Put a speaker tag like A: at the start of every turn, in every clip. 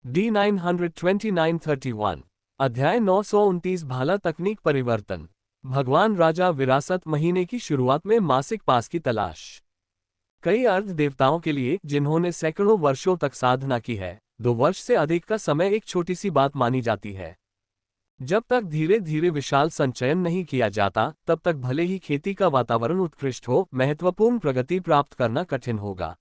A: D92931 अध्याय 929 भाला तकनीक परिवर्तन। भगवान राजा विरासत महीने की शुरुआत में मासिक पास की तलाश। कई अर्ध देवताओं के लिए जिन्होंने सैकड़ों वर्षों तक साधना की है, 2 वर्ष से अधिक का समय एक छोटी सी बात मानी जाती है। जब तक धीरे धीरे विशाल संचयन नहीं किया जाता, तब तक भले ही खेती का वातावरण उत्कृष्ट हो, महत्वपूर्ण प्रगति प्राप्त करना कठिन होगा।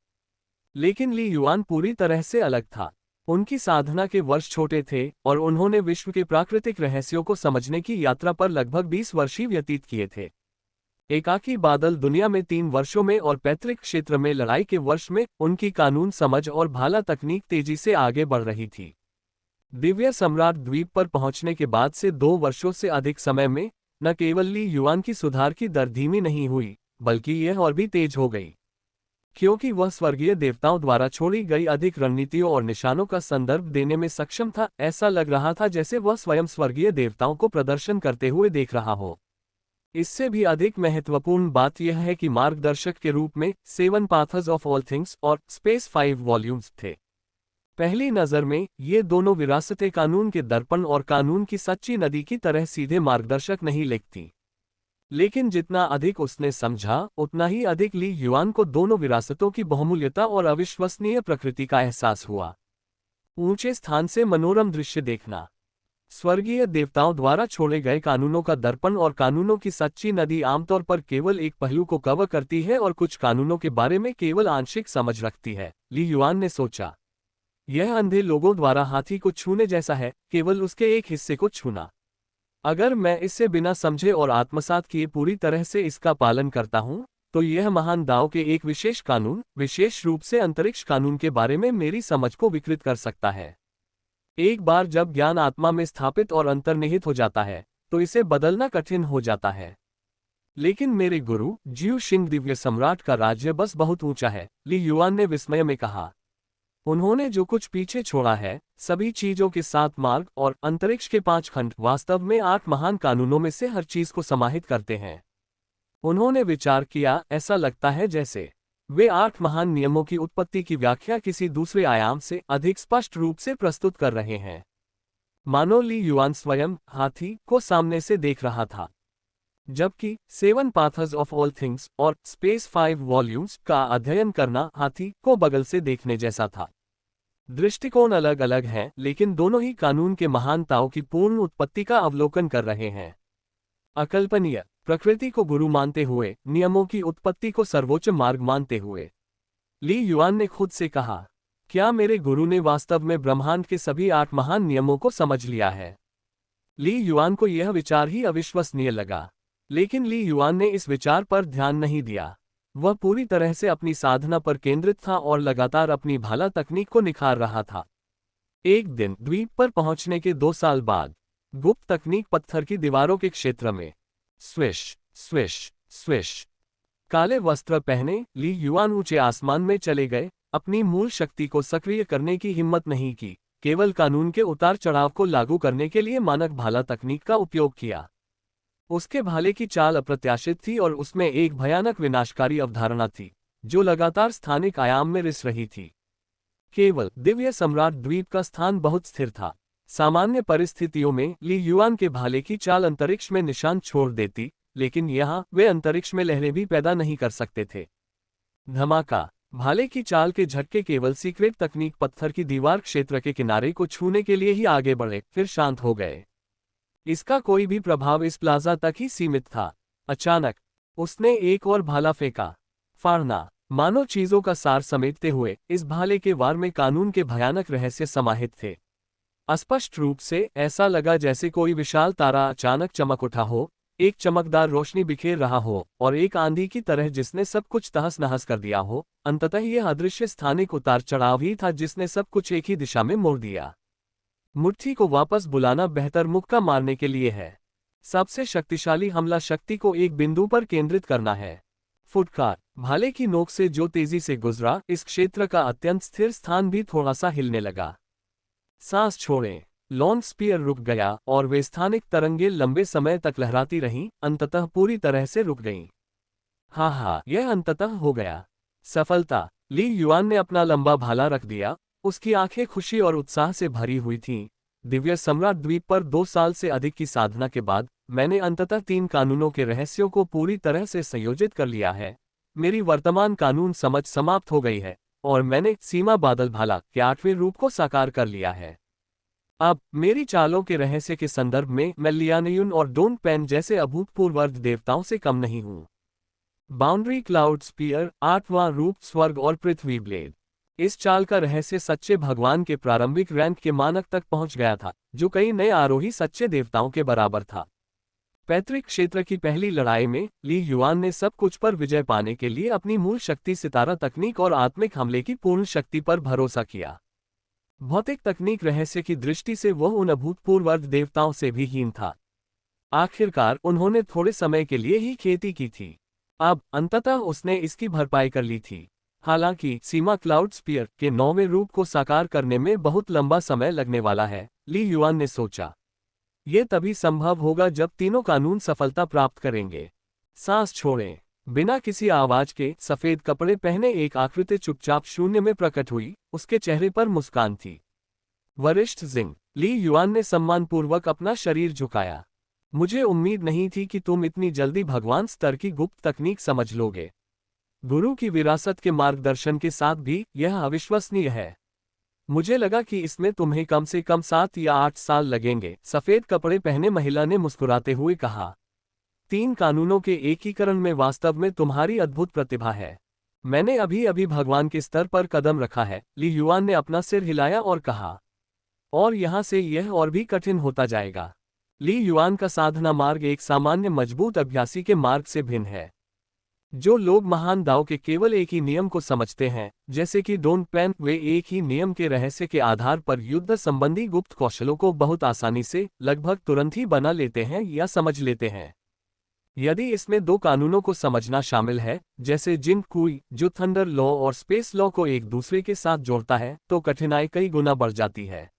A: लेकिन ली युआन पूरी तरह से अलग था। उनकी साधना के वर्ष छोटे थे और उन्होंने विश्व के प्राकृतिक रहस्यों को समझने की यात्रा पर लगभग 20 वर्ष ही व्यतीत किए थे। एकाकी बादल दुनिया में 3 वर्षों में और पैतृक क्षेत्र में लड़ाई के वर्ष में उनकी कानून समझ और भाला तकनीक तेजी से आगे बढ़ रही थी। दिव्य सम्राट द्वीप पर पहुंचने के बाद से 2 वर्षों से अधिक समय में न केवल ली युआन की सुधार की दर धीमी नहीं हुई, बल्कि यह और भी तेज हो गई, क्योंकि वह स्वर्गीय देवताओं द्वारा छोड़ी गई अधिक रणनीतियों और निशानों का संदर्भ देने में सक्षम था। ऐसा लग रहा था जैसे वह स्वयं स्वर्गीय देवताओं को प्रदर्शन करते हुए देख रहा हो। इससे भी अधिक महत्वपूर्ण बात यह है कि मार्गदर्शक के रूप में 7 पाथर्स ऑफ ऑल थिंग्स और स्पेस 5 वॉल्यूम्स थे। पहली नज़र में ये दोनों विरासतें कानून के दर्पण और कानून की सच्ची नदी की तरह सीधे मार्गदर्शक नहीं लिखती। लेकिन जितना अधिक उसने समझा, उतना ही अधिक ली युआन को दोनों विरासतों की बहुमूल्यता और अविश्वसनीय प्रकृति का एहसास हुआ। ऊंचे स्थान से मनोरम दृश्य देखना। स्वर्गीय देवताओं द्वारा छोड़े गए कानूनों का दर्पण और कानूनों की सच्ची नदी आमतौर पर केवल एक पहलू को कवर करती है और कुछ कानूनों के बारे में केवल आंशिक समझ रखती है, ली युआन ने सोचा। यह अंधे लोगों द्वारा हाथी को छूने जैसा है, केवल उसके एक हिस्से को छूना। अगर मैं इसे बिना समझे और आत्मसात किए पूरी तरह से इसका पालन करता हूं, तो यह महान दाव के एक विशेष कानून, विशेष रूप से अंतरिक्ष कानून के बारे में मेरी समझ को विकृत कर सकता है। एक बार जब ज्ञान आत्मा में स्थापित और अंतर्निहित हो जाता है, तो इसे बदलना कठिन हो जाता है। लेकिन मेरे गुरु जियू शिंग दिव्य सम्राट का राज्य बस बहुत ऊंचा है, ली युआन ने विस्मय में कहा। उन्होंने जो कुछ पीछे छोड़ा है, सभी चीजों के 7 मार्ग और अंतरिक्ष के 5 खंड वास्तव में 8 महान कानूनों में से हर चीज को समाहित करते हैं। उन्होंने विचार किया, ऐसा लगता है जैसे वे 8 महान नियमों की उत्पत्ति की व्याख्या किसी दूसरे आयाम से अधिक स्पष्ट रूप से प्रस्तुत कर रहे हैं। मानो ली युआन स्वयं हाथी को सामने से देख रहा था, जबकि 7 पाथर्स ऑफ ऑल थिंग्स और स्पेस 5 वॉल्यूम्स का अध्ययन करना हाथी को बगल से देखने जैसा था। दृष्टिकोण अलग अलग हैं, लेकिन दोनों ही कानून के महानताओं की पूर्ण उत्पत्ति का अवलोकन कर रहे हैं। अकल्पनीय प्रकृति को गुरु मानते हुए, नियमों की उत्पत्ति को सर्वोच्च मार्ग मानते हुए, ली युआन ने खुद से कहा, क्या मेरे गुरु ने वास्तव में ब्रह्मांड के सभी 8 महान नियमों को समझ लिया है? ली युआन को यह विचार ही अविश्वसनीय लगा, लेकिन ली युआन ने इस विचार पर ध्यान नहीं दिया। वह पूरी तरह से अपनी साधना पर केंद्रित था और लगातार अपनी भाला तकनीक को निखार रहा था। एक दिन द्वीप पर पहुंचने के 2 साल बाद, गुप्त तकनीक पत्थर की दीवारों के क्षेत्र में स्विश स्विश स्विश काले वस्त्र पहने ली युआन ऊंचे आसमान में चले गए। अपनी मूल शक्ति को सक्रिय करने की हिम्मत नहीं की, केवल कानून के उतार चढ़ाव को लागू करने के लिए मानक भाला तकनीक का उपयोग किया। उसके भाले की चाल अप्रत्याशित थी और उसमें एक भयानक विनाशकारी अवधारणा थी, जो लगातार स्थानिक आयाम में रिस रही थी। केवल दिव्य सम्राट द्वीप का स्थान बहुत स्थिर था। सामान्य परिस्थितियों में ली युआन के भाले की चाल अंतरिक्ष में निशान छोड़ देती, लेकिन यहाँ वे अंतरिक्ष में लहरें भी पैदा नहीं कर सकते थे। धमाका। भाले की चाल के झटके केवल सीक्रेट तकनीक पत्थर की दीवार क्षेत्र के किनारे को छूने के लिए ही आगे बढ़े, फिर शांत हो गए। इसका कोई भी प्रभाव इस प्लाजा तक ही सीमित था। अचानक उसने एक और भाला फेंका। फाड़ना। मानो चीजों का सार समेटते हुए इस भाले के वार में कानून के भयानक रहस्य समाहित थे। अस्पष्ट रूप से ऐसा लगा जैसे कोई विशाल तारा अचानक चमक उठा हो, एक चमकदार रोशनी बिखेर रहा हो और एक आंधी की तरह जिसने सब कुछ तहस नहस कर दिया हो। अंततः यह अदृश्य स्थानिक उतार चढ़ाव ही था जिसने सब कुछ एक ही दिशा में मोड़ दिया। मुट्ठी को वापस बुलाना बेहतर मुक्का मारने के लिए है। सबसे शक्तिशाली हमला शक्ति को एक बिंदु पर केंद्रित करना है। फुटकार। भाले की नोक से जो तेजी से गुजरा, इस क्षेत्र का अत्यंत स्थिर स्थान भी थोड़ा सा हिलने लगा। सांस छोड़ें। लॉन्ग स्पीयर रुक गया और वे स्थानिक तरंगें लंबे समय तक लहराती रहीं, अंततः पूरी तरह से रुक गईं। हाँ, यह अंततः हो गया। सफलता। ली युआन ने अपना लंबा भाला रख दिया, उसकी आंखें खुशी और उत्साह से भरी हुई थीं। दिव्य सम्राट द्वीप पर 2 साल से अधिक की साधना के बाद मैंने अंततः 3 कानूनों के रहस्यों को पूरी तरह से संयोजित कर लिया है। मेरी वर्तमान कानून समझ समाप्त हो गई है और मैंने सीमा बादल भाला के 8वें रूप को साकार कर लिया है। अब मेरी चालों के रहस्य के संदर्भ में मैं लियानयुन और डोन पेन जैसे अभूतपूर्व देवताओं से कम नहीं हूं। बाउंड्री क्लाउड स्पीयर 8वां रूप स्वर्ग और पृथ्वी ब्लेड। इस चाल का रहस्य सच्चे भगवान के प्रारंभिक रैंक के मानक तक पहुंच गया था, जो कई नए आरोही सच्चे देवताओं के बराबर था। पैतृक क्षेत्र की पहली लड़ाई में ली युआन ने सब कुछ पर विजय पाने के लिए अपनी मूल शक्ति सितारा तकनीक और आत्मिक हमले की पूर्ण शक्ति पर भरोसा किया। भौतिक तकनीक रहस्य की दृष्टि से वह उन अभूतपूर्व देवताओं से भी हीन था। आखिरकार उन्होंने थोड़े समय के लिए ही खेती की थी। अब अंततः उसने इसकी भरपाई कर ली थी। हालांकि सीमा क्लाउड स्पीयर के 9वें रूप को साकार करने में बहुत लंबा समय लगने वाला है, ली युआन ने सोचा। यह तभी संभव होगा जब तीनों कानून सफलता प्राप्त करेंगे। सांस छोड़ें। बिना किसी आवाज के सफेद कपड़े पहने एक आकृति चुपचाप शून्य में प्रकट हुई। उसके चेहरे पर मुस्कान थी। वरिष्ठ जिंग, ली युआन ने सम्मानपूर्वक अपना शरीर झुकाया। मुझे उम्मीद नहीं थी कि तुम इतनी जल्दी भगवान स्तर की गुप्त तकनीक समझ लोगे। गुरु की विरासत के मार्गदर्शन के साथ भी यह अविश्वसनीय है। मुझे लगा कि इसमें तुम्हें कम से कम 7 या 8 साल लगेंगे, सफेद कपड़े पहने महिला ने मुस्कुराते हुए कहा। 3 कानूनों के एकीकरण में वास्तव में तुम्हारी अद्भुत प्रतिभा है। मैंने अभी अभी भगवान के स्तर पर कदम रखा है, ली युआन ने अपना सिर हिलाया और कहा। और यहां से यह और भी कठिन होता जाएगा। ली युआन का साधना मार्ग एक सामान्य मजबूत अभ्यासी के मार्ग से भिन्न है। जो लोग महान दाव के केवल एक ही नियम को समझते हैं, जैसे कि डोन पेन, वे एक ही नियम के रहस्य के आधार पर युद्ध संबंधी गुप्त कौशलों को बहुत आसानी से, लगभग तुरंत ही बना लेते हैं या समझ लेते हैं। यदि इसमें 2 कानूनों को समझना शामिल है, जैसे जिन कुई जो थंडर लॉ और स्पेस लॉ को एक दूसरे के साथ जोड़ता है, तो कठिनाई कई गुना बढ़ जाती है।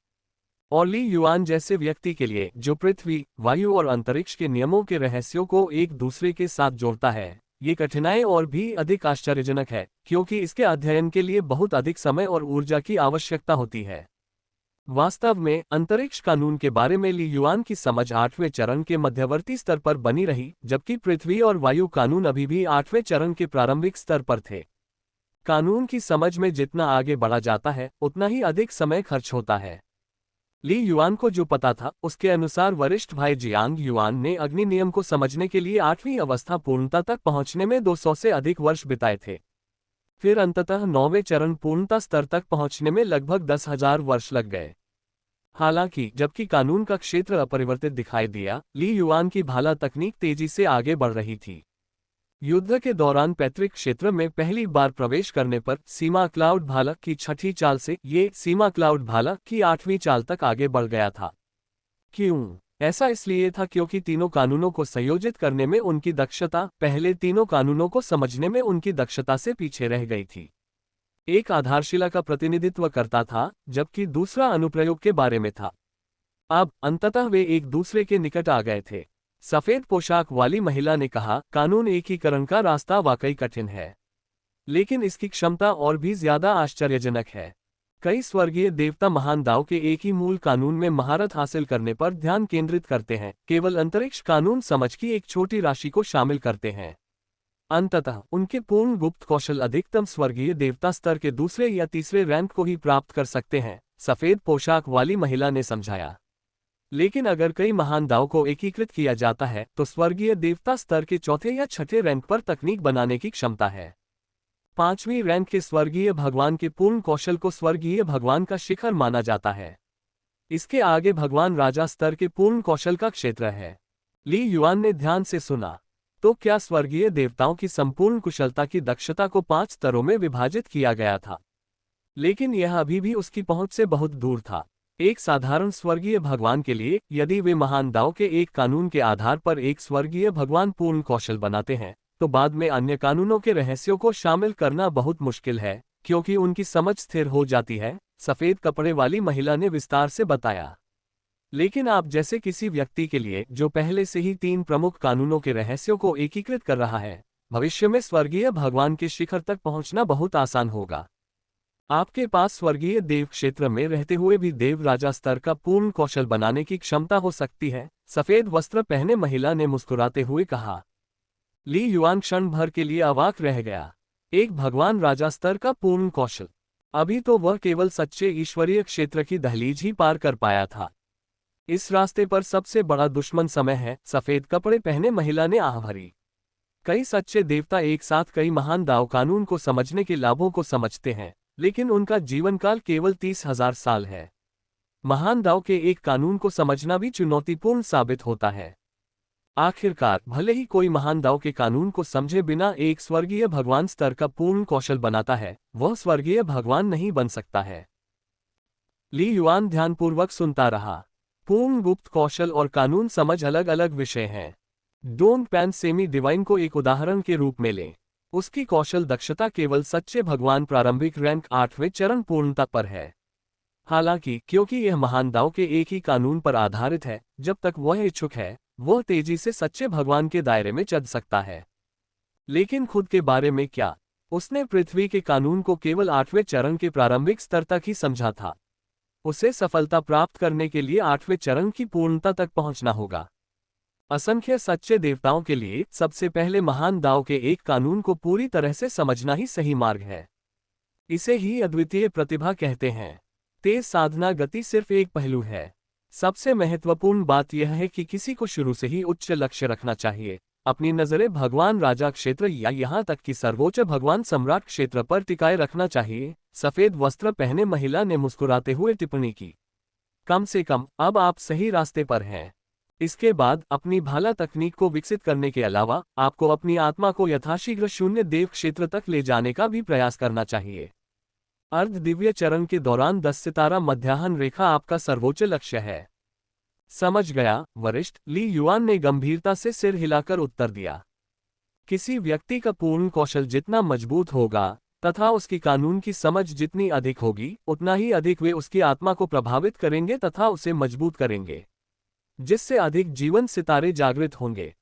A: और ली युआन जैसे व्यक्ति के लिए, जो पृथ्वी, वायु और अंतरिक्ष के नियमों के रहस्यों को एक दूसरे के साथ जोड़ता है, ये कठिनाई और भी अधिक आश्चर्यजनक है, क्योंकि इसके अध्ययन के लिए बहुत अधिक समय और ऊर्जा की आवश्यकता होती है। वास्तव में अंतरिक्ष कानून के बारे में ली युआन की समझ 8वें चरण के मध्यवर्ती स्तर पर बनी रही, जबकि पृथ्वी और वायु कानून अभी भी 8वें चरण के प्रारंभिक स्तर पर थे। कानून की समझ में जितना आगे बढ़ा जाता है, उतना ही अधिक समय खर्च होता है। ली युआन को जो पता था, उसके अनुसार वरिष्ठ भाई जियांग युआन ने अग्नि नियम को समझने के लिए 8वीं अवस्था पूर्णता तक पहुंचने में 200 से अधिक वर्ष बिताए थे। फिर अंततः 9वें चरण पूर्णता स्तर तक पहुंचने में लगभग 10,000 वर्ष लग गए। हालांकि जबकि कानून का क्षेत्र अपरिवर्तित दिखाई दिया, ली युआन की भाला तकनीक तेजी से आगे बढ़ रही थी। युद्ध के दौरान पैतृक क्षेत्र में पहली बार प्रवेश करने पर सीमा क्लाउड भाला की 6ठी चाल से ये सीमा क्लाउड भाला की 8वीं चाल तक आगे बढ़ गया था। क्यों? ऐसा इसलिए था क्योंकि तीनों कानूनों को संयोजित करने में उनकी दक्षता पहले तीनों कानूनों को समझने में उनकी दक्षता से पीछे रह गई थी। एक आधारशिला का प्रतिनिधित्व करता था, जबकि दूसरा अनुप्रयोग के बारे में था। अब अंततः वे एक दूसरे के निकट आ गए थे। सफेद पोशाक वाली महिला ने कहा, कानून एकीकरण का रास्ता वाकई कठिन है, लेकिन इसकी क्षमता और भी ज्यादा आश्चर्यजनक है। कई स्वर्गीय देवता महान दाव के एक ही मूल कानून में महारत हासिल करने पर ध्यान केंद्रित करते हैं, केवल अंतरिक्ष कानून समझ की एक छोटी राशि को शामिल करते हैं। अंततः उनके पूर्ण गुप्त कौशल अधिकतम स्वर्गीय देवता स्तर के दूसरे या तीसरे रैंक को ही प्राप्त कर सकते हैं, सफेद पोशाक वाली महिला ने समझाया। लेकिन अगर कई महान दाव को एकीकृत किया जाता है, तो स्वर्गीय देवता स्तर के चौथे या छठे रैंक पर तकनीक बनाने की क्षमता है। 5वीं रैंक के स्वर्गीय भगवान के पूर्ण कौशल को स्वर्गीय भगवान का शिखर माना जाता है। इसके आगे भगवान राजा स्तर के पूर्ण कौशल का क्षेत्र है। ली युआन ने ध्यान से सुना। तो क्या स्वर्गीय देवताओं की संपूर्ण कुशलता की दक्षता को 5 स्तरों में विभाजित किया गया था? लेकिन यह अभी भी उसकी पहुंच से बहुत दूर था। एक साधारण स्वर्गीय भगवान के लिए, यदि वे महान दाव के एक कानून के आधार पर एक स्वर्गीय भगवान पूर्ण कौशल बनाते हैं, तो बाद में अन्य कानूनों के रहस्यों को शामिल करना बहुत मुश्किल है, क्योंकि उनकी समझ स्थिर हो जाती है, सफेद कपड़े वाली महिला ने विस्तार से बताया। लेकिन आप जैसे किसी व्यक्ति के लिए, जो पहले से ही 3 प्रमुख कानूनों के रहस्यों को एकीकृत कर रहा है, भविष्य में स्वर्गीय भगवान के शिखर तक पहुंचना बहुत आसान होगा। आपके पास स्वर्गीय देव क्षेत्र में रहते हुए भी देव राजा स्तर का पूर्ण कौशल बनाने की क्षमता हो सकती है, सफेद वस्त्र पहने महिला ने मुस्कुराते हुए कहा। ली युआन क्षण भर के लिए अवाक रह गया। एक भगवान राजा स्तर का पूर्ण कौशल। अभी तो वह केवल सच्चे ईश्वरीय क्षेत्र की दहलीज ही पार कर पाया था। इस रास्ते पर सबसे बड़ा दुश्मन समय है, सफेद कपड़े पहने महिला ने आह भरी। कई सच्चे देवता एक साथ कई महान दाव कानून को समझने के लाभों को समझते हैं, लेकिन उनका जीवनकाल केवल 30,000 साल है। महान दाव के एक कानून को समझना भी चुनौतीपूर्ण साबित होता है। आखिरकार भले ही कोई महान दाव के कानून को समझे बिना एक स्वर्गीय भगवान स्तर का पूर्ण कौशल बनाता है, वह स्वर्गीय भगवान नहीं बन सकता है। ली युआन ध्यानपूर्वक सुनता रहा। पूर्ण गुप्त कौशल और कानून समझ अलग अलग विषय हैं। डोंग पैन सेमी डिवाइन को एक उदाहरण के रूप में लें। उसकी कौशल दक्षता केवल सच्चे भगवान प्रारंभिक रैंक 8वें चरण पूर्णता पर है। हालांकि क्योंकि यह महान दाव के एक ही कानून पर आधारित है, जब तक वह इच्छुक है, वह तेजी से सच्चे भगवान के दायरे में चढ़ सकता है। लेकिन खुद के बारे में क्या? उसने पृथ्वी के कानून को केवल 8वें चरण के प्रारंभिक स्तर तक ही समझा था। उसे सफलता प्राप्त करने के लिए 8वें चरण की पूर्णता तक पहुंचना होगा। असंख्य सच्चे देवताओं के लिए सबसे पहले महान दाव के एक कानून को पूरी तरह से समझना ही सही मार्ग है। इसे ही अद्वितीय प्रतिभा कहते हैं। तेज साधना गति सिर्फ एक पहलू है। सबसे महत्वपूर्ण बात यह है कि किसी को शुरू से ही उच्च लक्ष्य रखना चाहिए। अपनी नजरें भगवान राजा क्षेत्र या यहाँ तक कि सर्वोच्च भगवान सम्राट क्षेत्र पर टिकाए रखना चाहिए। सफेद वस्त्र पहने महिला ने मुस्कुराते हुए टिप्पणी की। कम से कम अब आप सही रास्ते पर हैं। इसके बाद अपनी भाला तकनीक को विकसित करने के अलावा आपको अपनी आत्मा को यथाशीघ्र शून्य देव क्षेत्र तक ले जाने का भी प्रयास करना चाहिए। अर्ध दिव्य चरण के दौरान 10 सितारा मध्याह्न रेखा आपका सर्वोच्च लक्ष्य है। समझ गया वरिष्ठ, ली युआन ने गंभीरता से सिर हिलाकर उत्तर दिया। किसी व्यक्ति का पूर्ण कौशल जितना मजबूत होगा तथा उसकी कानून की समझ जितनी अधिक होगी, उतना ही अधिक वे उसकी आत्मा को प्रभावित करेंगे तथा उसे मजबूत करेंगे, जिससे अधिक जीवन सितारे जागृत होंगे।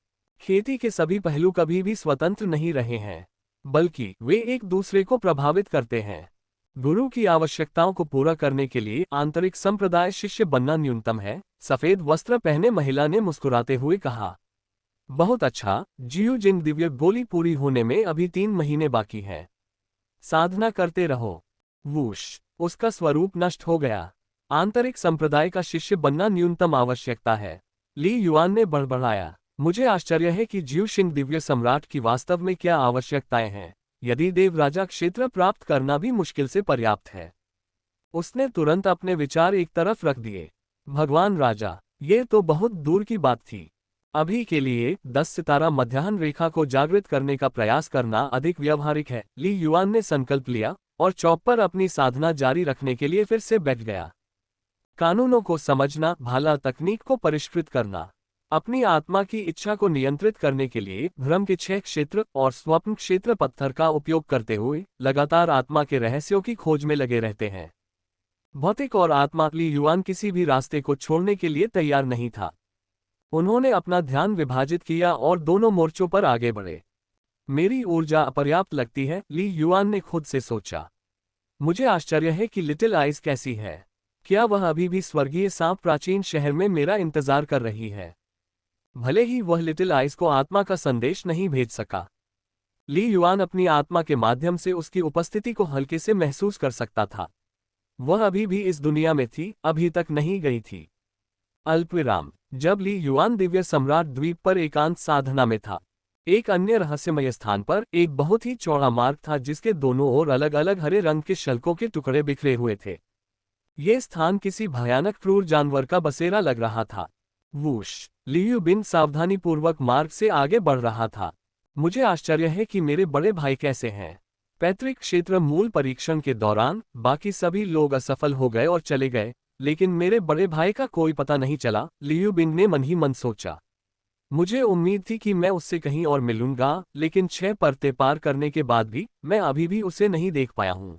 A: खेती के सभी पहलू कभी भी स्वतंत्र नहीं रहे हैं, बल्कि वे एक दूसरे को प्रभावित करते हैं। गुरु की आवश्यकताओं को पूरा करने के लिए आंतरिक संप्रदाय शिष्य बनना न्यूनतम है। सफेद वस्त्र पहने महिला ने मुस्कुराते हुए कहा। बहुत अच्छा, जियू जिन दिव्य गोली पूरी होने में अभी 3 महीने बाकी हैं। साधना करते रहो। वूश, उसका स्वरूप नष्ट हो गया। आंतरिक संप्रदाय का शिष्य बनना न्यूनतम आवश्यकता है। ली युआन ने बड़बड़ाया। मुझे आश्चर्य है कि जियू शिंग दिव्य सम्राट की वास्तव में क्या आवश्यकताएं हैं, यदि देव राजा क्षेत्र प्राप्त करना भी मुश्किल से पर्याप्त है। उसने तुरंत अपने विचार एक तरफ रख दिए। भगवान राजा, ये तो बहुत दूर की बात थी। अभी के लिए 10 सितारा मध्याह्न रेखा को जागृत करने का प्रयास करना अधिक व्यावहारिक है। ली युआन ने संकल्प लिया और चौक पर अपनी साधना जारी रखने के लिए फिर से बैठ गया। कानूनों को समझना, भाला तकनीक को परिष्कृत करना, अपनी आत्मा की इच्छा को नियंत्रित करने के लिए भ्रम के 6 क्षेत्र और स्वप्न क्षेत्र पत्थर का उपयोग करते हुए लगातार आत्मा के रहस्यों की खोज में लगे रहते हैं। भौतिक और आत्मा ली युआन किसी भी रास्ते को छोड़ने के लिए तैयार नहीं था। उन्होंने अपना ध्यान विभाजित किया और दोनों मोर्चों पर आगे बढ़े। मेरी ऊर्जा अपर्याप्त लगती है, ली युआन ने खुद से सोचा। मुझे आश्चर्य है कि लिटिल आइज कैसी है। क्या वह अभी भी स्वर्गीय सांप प्राचीन शहर में मेरा इंतजार कर रही है? भले ही वह लिटिल आइज को आत्मा का संदेश नहीं भेज सका, ली युआन अपनी आत्मा के माध्यम से उसकी उपस्थिति को हल्के से महसूस कर सकता था। वह अभी भी इस दुनिया में थी, अभी तक नहीं गई थी। अल्पविराम। जब ली युआन दिव्य सम्राट द्वीप पर एकांत साधना में था, एक अन्य रहस्यमय स्थान पर एक बहुत ही चौड़ा मार्ग था जिसके दोनों ओर अलग अलग हरे रंग के शल्कों के टुकड़े बिखरे हुए थे। ये स्थान किसी भयानक क्रूर जानवर का बसेरा लग रहा था। वूश, लियू बिन सावधानीपूर्वक मार्ग से आगे बढ़ रहा था। मुझे आश्चर्य है कि मेरे बड़े भाई कैसे हैं। पैतृक क्षेत्र मूल परीक्षण के दौरान बाकी सभी लोग असफल हो गए और चले गए, लेकिन मेरे बड़े भाई का कोई पता नहीं चला, लियू बिन ने मन ही मन सोचा। मुझे उम्मीद थी कि मैं उससे कहीं और मिलूंगा, लेकिन 6 परतें पार करने के बाद भी मैं अभी भी उसे नहीं देख पाया हूं।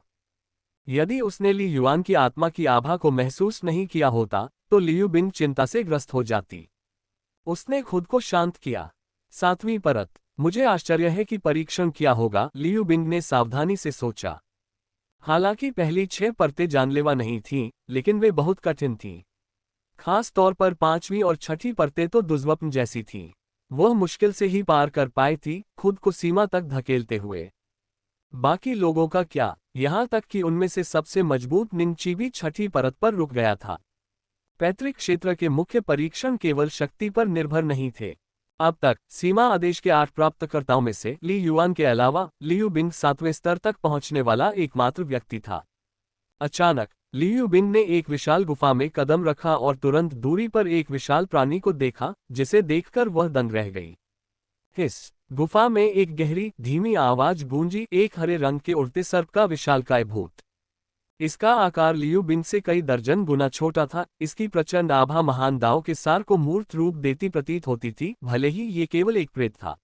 A: यदि उसने ली युआन की आत्मा की आभा को महसूस नहीं किया होता तो लियू बिन चिंता से ग्रस्त हो जाती। उसने खुद को शांत किया। 7वीं परत। मुझे आश्चर्य है कि परीक्षण क्या होगा, लियू बिन ने सावधानी से सोचा। हालांकि पहली 6 परतें जानलेवा नहीं थीं, लेकिन वे बहुत कठिन थीं। खास तौर पर 5वीं और 6ठी परतें तो दुर्स्वप्न जैसी थीं। वह मुश्किल से ही पार कर पाई थी, खुद को सीमा तक धकेलते हुए। बाकी लोगों का क्या, यहां तक कि उनमें से सबसे मजबूत निंगची भी 6ठी परत पर रुक गया था। पैतृक क्षेत्र के मुख्य परीक्षण केवल शक्ति पर निर्भर नहीं थे। अब तक सीमा आदेश के 8 प्राप्तकर्ताओं में से ली युआन के अलावा लियू बिंग 7वें स्तर तक पहुंचने वाला एकमात्र व्यक्ति था। अचानक लियू बिंग ने एक विशाल गुफा में कदम रखा और तुरंत दूरी पर एक विशाल प्राणी को देखा, जिसे देखकर वह दंग रह गई। हिस गुफा में एक गहरी धीमी आवाज गूंजी, एक हरे रंग के उड़ते सर्प का विशालकाय भूत। इसका आकार लियू बिंग से कई दर्जन गुना छोटा था। इसकी प्रचंड आभा महान दाव के सार को मूर्त रूप देती प्रतीत होती थी, भले ही ये केवल एक प्रेत था।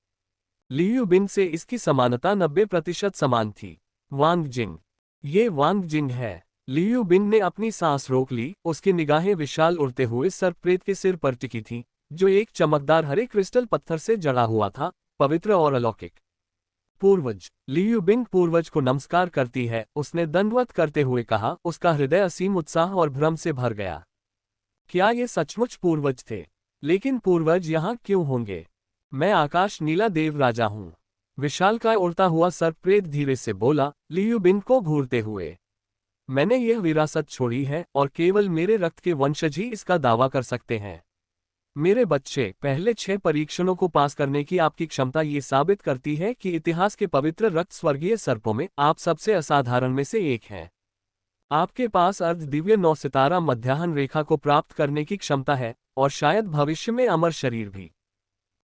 A: लियू बिंग से इसकी समानता 90% समान थी। वांग जिंग, ये वांग जिंग है। लियू बिंग ने अपनी सांस रोक ली। उसकी निगाहें विशाल उड़ते हुए सर्प प्रेत के सिर पर टिकी थीं, जो एक चमकदार हरे क्रिस्टल पत्थर से जड़ा हुआ था, पवित्र और अलौकिक। पूर्वज, लियू बिंग पूर्वज को नमस्कार करती है, उसने दंडवत करते हुए कहा। उसका हृदय असीम उत्साह और भ्रम से भर गया। क्या ये सचमुच पूर्वज थे? लेकिन पूर्वज यहाँ क्यों होंगे? मैं आकाश नीला देव राजा हूँ। विशालकाय उड़ता हुआ सर्पप्रेत धीरे से बोला, लियू बिंग को घूरते हुए। मैंने यह विरासत छोड़ी है और केवल मेरे रक्त के वंशज ही इसका दावा कर सकते हैं। मेरे बच्चे, पहले 6 परीक्षणों को पास करने की आपकी क्षमता ये साबित करती है कि इतिहास के पवित्र रक्त स्वर्गीय सर्पों में आप सबसे असाधारण में से एक हैं। आपके पास अर्ध दिव्य 9 सितारा मध्याह्न रेखा को प्राप्त करने की क्षमता है, और शायद भविष्य में अमर शरीर भी।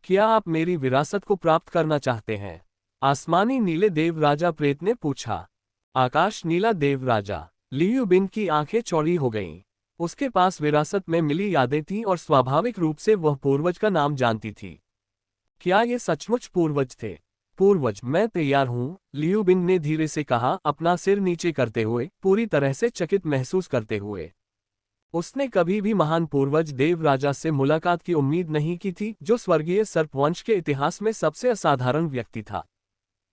A: क्या आप मेरी विरासत को प्राप्त करना चाहते हैं? आसमानी नीले देव राजा प्रेत ने पूछा। आकाश नीला देव राजा। लियू बिंग की आंखें चौड़ी हो गईं। उसके पास विरासत में मिली यादें थीं और स्वाभाविक रूप से वह पूर्वज का नाम जानती थी। क्या ये सचमुच पूर्वज थे? पूर्वज, मैं तैयार हूँ, लियू बिंग ने धीरे से कहा, अपना सिर नीचे करते हुए, पूरी तरह से चकित महसूस करते हुए। उसने कभी भी महान पूर्वज देव राजा से मुलाकात की उम्मीद नहीं की थी, जो स्वर्गीय सर्पवंश के इतिहास में सबसे असाधारण व्यक्ति था।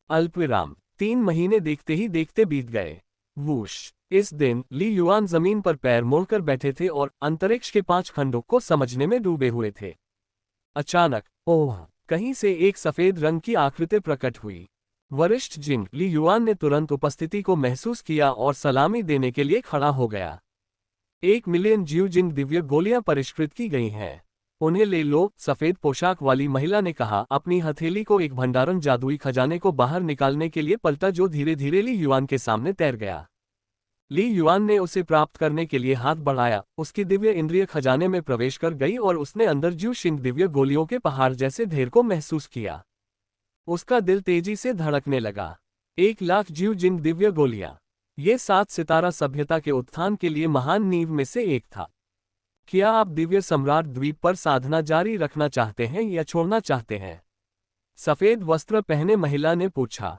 A: अल्पविराम। 3 महीने देखते ही देखते बीत गए। वूश। इस दिन ली युआन जमीन पर पैर मोड़कर बैठे थे और अंतरिक्ष के 5 खंडों को समझने में डूबे हुए थे। अचानक, ओह, कहीं से एक सफेद रंग की आकृति प्रकट हुई। वरिष्ठ जिंग ली युआन ने तुरंत उपस्थिति को महसूस किया और सलामी देने के लिए खड़ा हो गया। 1 मिलियन जीव जिंग दिव्य गोलियां परिष्कृत की गई हैं। उन्हें ले लो, सफेद पोशाक वाली महिला ने कहा, अपनी हथेली को एक भंडारण जादुई खजाने को बाहर निकालने के लिए पलटा, जो धीरे धीरे ली युआन के सामने तैर गया। ली युआन ने उसे प्राप्त करने के लिए हाथ बढ़ाया। उसकी दिव्य इंद्रिय खजाने में प्रवेश कर गई और उसने अंदर ज्यू शिंग दिव्य गोलियों के पहाड़ जैसे ढेर को महसूस किया। उसका दिल तेजी से धड़कने लगा। 1 लाख ज्यू जिंग दिव्य गोलियां। ये 7 सितारा सभ्यता के उत्थान के लिए महान नींव में से एक था। क्या आप दिव्य सम्राट द्वीप पर साधना जारी रखना चाहते हैं या छोड़ना चाहते हैं? सफेद वस्त्र पहने महिला ने पूछा।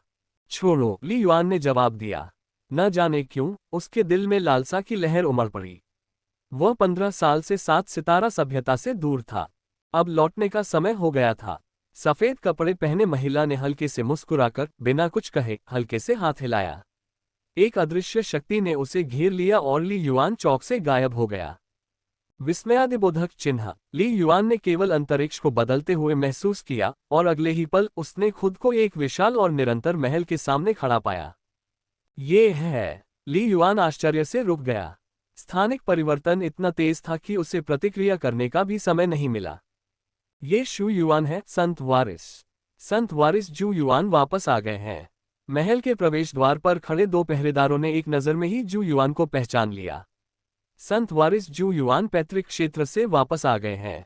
A: छोड़ो, ली युआन ने जवाब दिया। न जाने क्यों, उसके दिल में लालसा की लहर उमड़ पड़ी। वह 15 साल से 7 सितारा सभ्यता से दूर था। अब लौटने का समय हो गया था। सफेद कपड़े पहने महिला ने हल्के से मुस्कुराकर, बिना कुछ कहे, हल्के से हाथ हिलाया। एक अदृश्य शक्ति ने उसे घेर लिया और ली युआन चौक से गायब हो गया। विस्मयादिबोधक चिन्ह। ली युआन ने केवल अंतरिक्ष को बदलते हुए महसूस किया, और अगले ही पल उसने खुद को एक विशाल और निरंतर महल के सामने खड़ा पाया। ये है। ली युआन आश्चर्य से रुक गया। स्थानिक परिवर्तन इतना तेज था कि उसे प्रतिक्रिया करने का भी समय नहीं मिला। ये शू युआन है, संत वारिस। संत वारिस जू युआन वापस आ गए हैं। महल के प्रवेश द्वार पर खड़े 2 पहरेदारों ने एक नज़र में ही जू युआन को पहचान लिया। संत वारिस जू युआन पैतृक क्षेत्र से वापस आ गए हैं।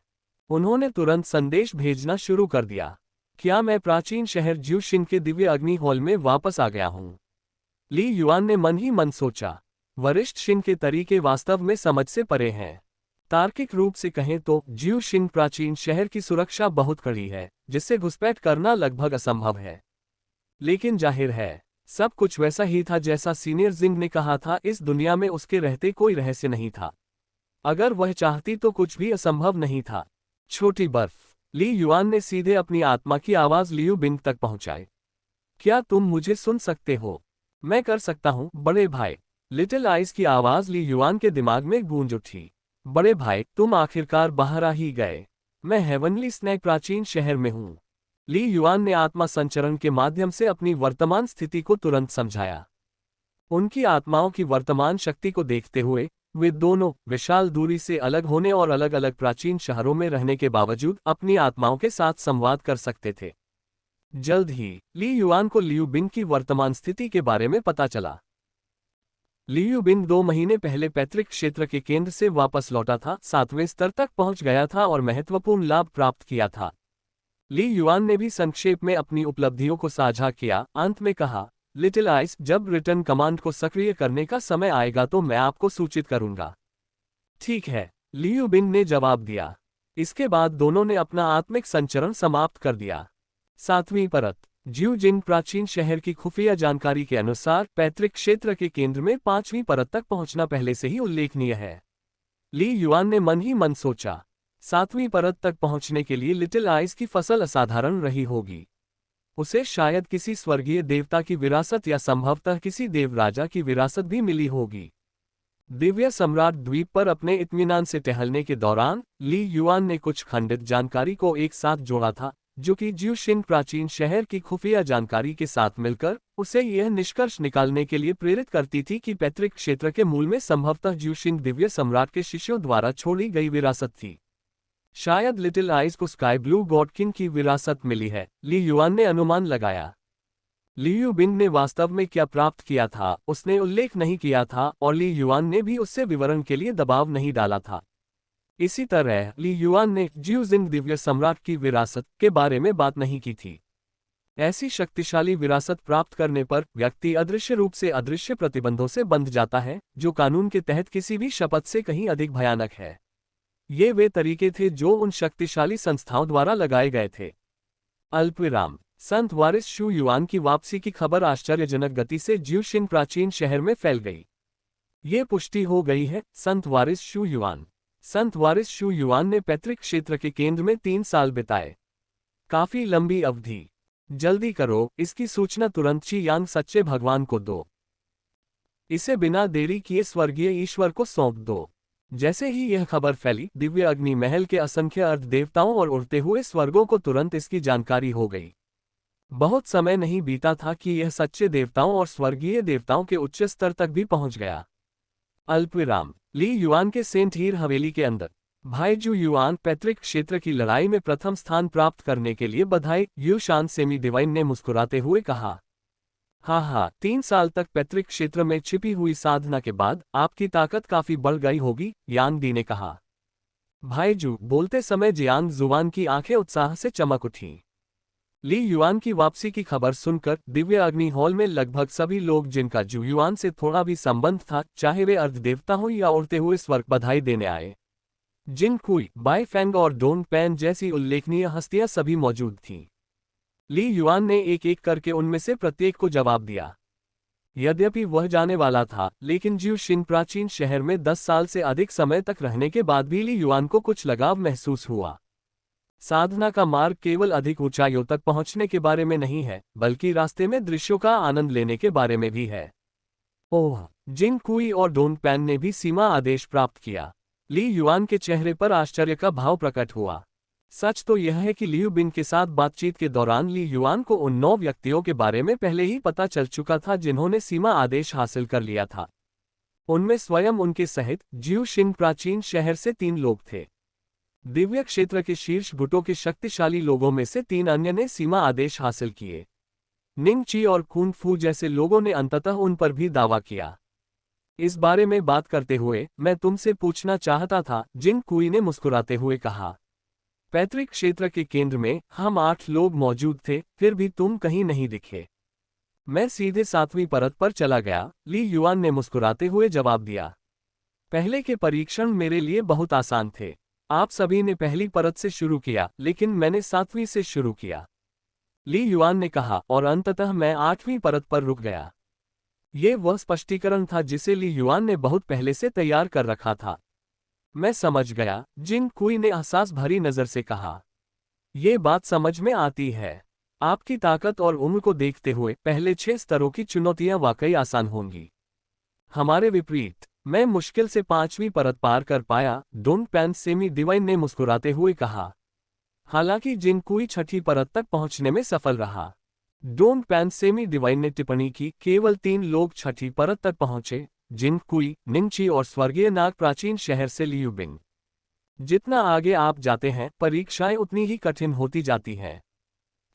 A: उन्होंने तुरंत संदेश भेजना शुरू कर दिया। क्या मैं प्राचीन शहर ज्यू शिन के दिव्य अग्नि हॉल में वापस आ गया हूँ? ली युआन ने मन ही मन सोचा। वरिष्ठ शिन के तरीके वास्तव में समझ से परे हैं। तार्किक रूप से कहें तो ज्यू शिन प्राचीन शहर की सुरक्षा बहुत कड़ी है, जिससे घुसपैठ करना लगभग असंभव है। लेकिन जाहिर है, सब कुछ वैसा ही था जैसा सीनियर जिंग ने कहा था। इस दुनिया में उसके रहते कोई रहस्य नहीं था। अगर वह चाहती तो कुछ भी असंभव नहीं था। छोटी बर्फ। ली युआन ने सीधे अपनी आत्मा की आवाज लियू बिंग तक पहुंचाई। क्या तुम मुझे सुन सकते हो? मैं कर सकता हूँ बड़े भाई। लिटिल आइस की आवाज ली युआन के दिमाग में गूंज उठी। बड़े भाई, तुम आखिरकार बाहर आ ही गए। मैं हेवनली स्नैक प्राचीन शहर में हूँ। ली युआन ने आत्मा संचरण के माध्यम से अपनी वर्तमान स्थिति को तुरंत समझाया। उनकी आत्माओं की वर्तमान शक्ति को देखते हुए वे दोनों विशाल दूरी से अलग होने और अलग अलग प्राचीन शहरों में रहने के बावजूद अपनी आत्माओं के साथ संवाद कर सकते थे। जल्द ही ली युआन को लियू बिंग की वर्तमान स्थिति के बारे में पता चला। लियू बिंग 2 महीने पहले पैतृक क्षेत्र के केंद्र से वापस लौटा था, 7वें स्तर तक पहुंच गया था और महत्वपूर्ण लाभ प्राप्त किया था। ली युआन ने भी संक्षेप में अपनी उपलब्धियों को साझा किया। अंत में कहा, लिटिल आइस, जब रिटर्न कमांड को सक्रिय करने का समय आएगा तो मैं आपको सूचित करूंगा। ठीक है, लियू बिंग ने जवाब दिया। इसके बाद दोनों ने अपना आत्मिक संचरण समाप्त कर दिया। 7वीं परत। ज्यू जिन प्राचीन शहर की खुफिया जानकारी के अनुसार पैतृक क्षेत्र के केंद्र में 5वीं परत तक पहुंचना पहले से ही उल्लेखनीय है। ली युआन ने मन ही मन सोचा, 7वीं परत तक पहुंचने के लिए लिटिल आइस की फसल असाधारण रही होगी। उसे शायद किसी स्वर्गीय देवता की विरासत या संभवतः किसी देवराजा की विरासत भी मिली होगी। दिव्य सम्राट द्वीप पर अपने इत्मीनान से टहलने के दौरान ली युआन ने कुछ खंडित जानकारी को एक साथ जोड़ा था, जो कि ज्यूशिन प्राचीन शहर की खुफिया जानकारी के साथ मिलकर उसे यह निष्कर्ष निकालने के लिए प्रेरित करती थी कि पैतृक क्षेत्र के मूल में संभवतः ज्यूशिन दिव्य सम्राट के शिष्यों द्वारा छोड़ी गई विरासत थी। शायद लिटिल आइस को स्काई ब्लू गॉडकिन की विरासत मिली है, ली युआन ने अनुमान लगाया। लियू बिंग ने वास्तव में क्या प्राप्त किया था उसने उल्लेख नहीं किया था और ली युआन ने भी उससे विवरण के लिए दबाव नहीं डाला था। इसी तरह ली युआन ने ज्यू जिन दिव्य सम्राट की विरासत के बारे में बात नहीं की थी। ऐसी शक्तिशाली विरासत प्राप्त करने पर व्यक्ति अदृश्य रूप से अदृश्य प्रतिबंधों से बंध जाता है, जो कानून के तहत किसी भी शपथ से कहीं अधिक भयानक है। ये वे तरीके थे जो उन शक्तिशाली संस्थाओं द्वारा लगाए गए थे। अल्पविराम। संत वारिस शू युआन की वापसी की खबर आश्चर्यजनक गति से ज्यूशिन प्राचीन शहर में फैल गई। ये पुष्टि हो गई है, संत वारिस शू युआन। संत वारिस शू युआन ने पैतृक क्षेत्र के केंद्र में 3 साल बिताए। काफी लंबी अवधि। जल्दी करो, इसकी सूचना तुरंत ची यांग सच्चे भगवान को दो। इसे बिना देरी किए स्वर्गीय ईश्वर को सौंप दो। जैसे ही यह खबर फैली, दिव्य अग्नि महल के असंख्य अर्ध देवताओं और उड़ते हुए स्वर्गों को तुरंत इसकी जानकारी हो गई। बहुत समय नहीं बीता था कि यह सच्चे देवताओं और स्वर्गीय देवताओं के उच्च स्तर तक भी पहुंच गया। अल्पविराम। ली युआन के सेंट हीर हवेली के अंदर। भाई जू युआन, पैतृक क्षेत्र की लड़ाई में प्रथम स्थान प्राप्त करने के लिए बधाई। यू शान सेमी डिवाइन ने मुस्कुराते हुए कहा। हाँ, 3 साल तक पैतृक क्षेत्र में छिपी हुई साधना के बाद आपकी ताकत काफी बढ़ गई होगी, यांग दी ने कहा। भाई जू, बोलते समय जियांग जुआन की आंखें उत्साह से चमक उठीं। ली युआन की वापसी की खबर सुनकर दिव्य अग्नि हॉल में लगभग सभी लोग जिनका जू युआन से थोड़ा भी संबंध था, चाहे वे अर्धदेवता हो या उड़ते हुए स्वर्ग, बधाई देने आए। जिन कुई, बाई फैंग और डोंग पैन जैसी उल्लेखनीय हस्तियां सभी मौजूद थीं। ली युआन ने एक एक करके उनमें से प्रत्येक को जवाब दिया। यद्यपि वह जाने वाला था, लेकिन ज्यूशिन प्राचीन शहर में 10 साल से अधिक समय तक रहने के बाद भी ली युआन को कुछ लगाव महसूस हुआ। साधना का मार्ग केवल अधिक ऊंचाइयों तक पहुंचने के बारे में नहीं है, बल्कि रास्ते में दृश्यों का आनंद लेने के बारे में भी है। ओह! जिन कुई और डोंग पैन ने भी सीमा आदेश प्राप्त किया। ली युआन के चेहरे पर आश्चर्य का भाव प्रकट हुआ। सच तो यह है कि लियू बिंग के साथ बातचीत के दौरान ली युआन को उन 9 व्यक्तियों के बारे में पहले ही पता चल चुका था जिन्होंने सीमा आदेश हासिल कर लिया था। उनमें स्वयं उनके सहित ज्यूशिन प्राचीन शहर से 3 लोग थे। दिव्य क्षेत्र के शीर्ष गुटों के शक्तिशाली लोगों में से 3 अन्य ने सीमा आदेश हासिल किए। निंग ची और कुन फू जैसे लोगों ने अंततः उन पर भी दावा किया। इस बारे में बात करते हुए मैं तुमसे पूछना चाहता था, जिन कुई ने मुस्कुराते हुए कहा। पैतृक क्षेत्र के केंद्र में हम 8 लोग मौजूद थे, फिर भी तुम कहीं नहीं दिखे। मैं सीधे 7वीं परत पर चला गया, ली युआन ने मुस्कुराते हुए जवाब दिया। पहले के परीक्षण मेरे लिए बहुत आसान थे। आप सभी ने पहली परत से शुरू किया, लेकिन मैंने 7वीं से शुरू किया, ली युआन ने कहा, और अंततः मैं 8वीं परत पर रुक गया। ये वह स्पष्टीकरण था जिसे ली युआन ने बहुत पहले से तैयार कर रखा था। मैं समझ गया, जिन कुई ने एहसास भरी नजर से कहा। ये बात समझ में आती है। आपकी ताकत और उम्र को देखते हुए पहले 6 स्तरों की चुनौतियां वाकई आसान होंगी। हमारे विपरीत, मैं मुश्किल से 5वीं परत पार कर पाया, डोंट पैन सेमी डिवाइन ने मुस्कुराते हुए कहा। हालांकि जिन कुई 6ठी परत तक पहुंचने में सफल रहा। डोंट पैन सेमी डिवाइन ने टिप्पणी की, केवल 3 लोग 6ठी परत तक पहुंचे, जिन कुई, निंगची और स्वर्गीय नाग प्राचीन शहर से लियुबिंग। जितना आगे आप जाते हैं, परीक्षाएं उतनी ही कठिन होती जाती हैं।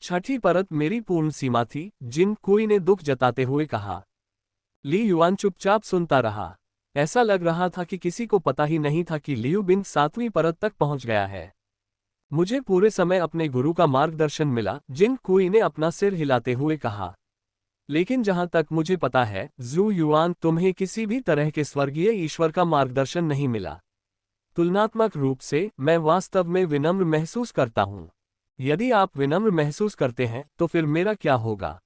A: 6ठी परत मेरी पूर्ण सीमा थी, जिन कुई ने दुख जताते हुए कहा। ली युआन चुपचाप सुनता रहा। ऐसा लग रहा था कि किसी को पता ही नहीं था कि लियू बिन 7वीं परत तक पहुंच गया है। मुझे पूरे समय अपने गुरु का मार्गदर्शन मिला, जिन कुई ने अपना सिर हिलाते हुए कहा। लेकिन जहां तक मुझे पता है, जू युआन, तुम्हें किसी भी तरह के स्वर्गीय ईश्वर का मार्गदर्शन नहीं मिला। तुलनात्मक रूप से, मैं वास्तव में विनम्र महसूस करता हूं। यदि आप विनम्र महसूस करते हैं, तो फिर मेरा क्या होगा?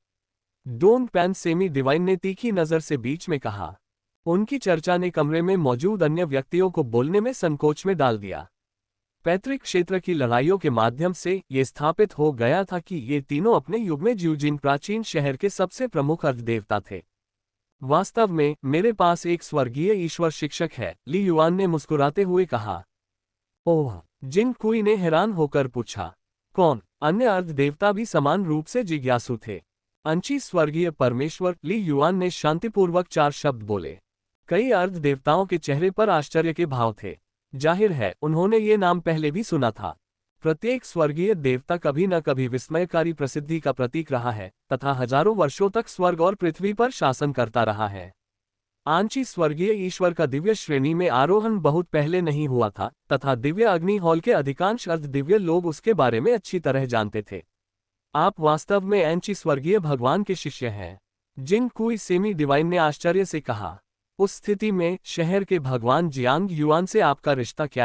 A: डोंट पैन सेमी डिवाइन ने तीखी नजर से बीच में कहा। उनकी चर्चा ने कमरे में मौजूद अन्य व्यक्तियों को बोलने में संकोच में डाल दिया। पैतृक क्षेत्र की लड़ाइयों के माध्यम से ये स्थापित हो गया था कि ये तीनों अपने युग में ज्यूजिन प्राचीन शहर के सबसे प्रमुख अर्धदेवता थे। वास्तव में, मेरे पास एक स्वर्गीय ईश्वर शिक्षक है, ली युआन ने मुस्कुराते हुए कहा। ओह! जिन कुई ने हैरान होकर पूछा। कौन? अन्य अर्धदेवता भी समान रूप से जिज्ञासु थे। अंची स्वर्गीय परमेश्वर, ली युआन ने शांतिपूर्वक 4 शब्द बोले। कई अर्ध देवताओं के चेहरे पर आश्चर्य के भाव थे। जाहिर है, उन्होंने ये नाम पहले भी सुना था। प्रत्येक स्वर्गीय देवता कभी न कभी विस्मयकारी प्रसिद्धि का प्रतीक रहा है, तथा हजारों वर्षों तक स्वर्ग और पृथ्वी पर शासन करता रहा है। आंची स्वर्गीय ईश्वर का दिव्य श्रेणी में आरोहण बहुत पहले नहीं हुआ था, तथा दिव्य अग्नि हॉल के अधिकांश अर्ध दिव्य लोग उसके बारे में अच्छी तरह जानते थे। आप वास्तव में एंची स्वर्गीय भगवान के शिष्य हैं, जिन कुई सेमी डिवाइन ने आश्चर्य से कहा। उस स्थिति में, शहर के भगवान जियांग युआन से आपका रिश्ता क्या है?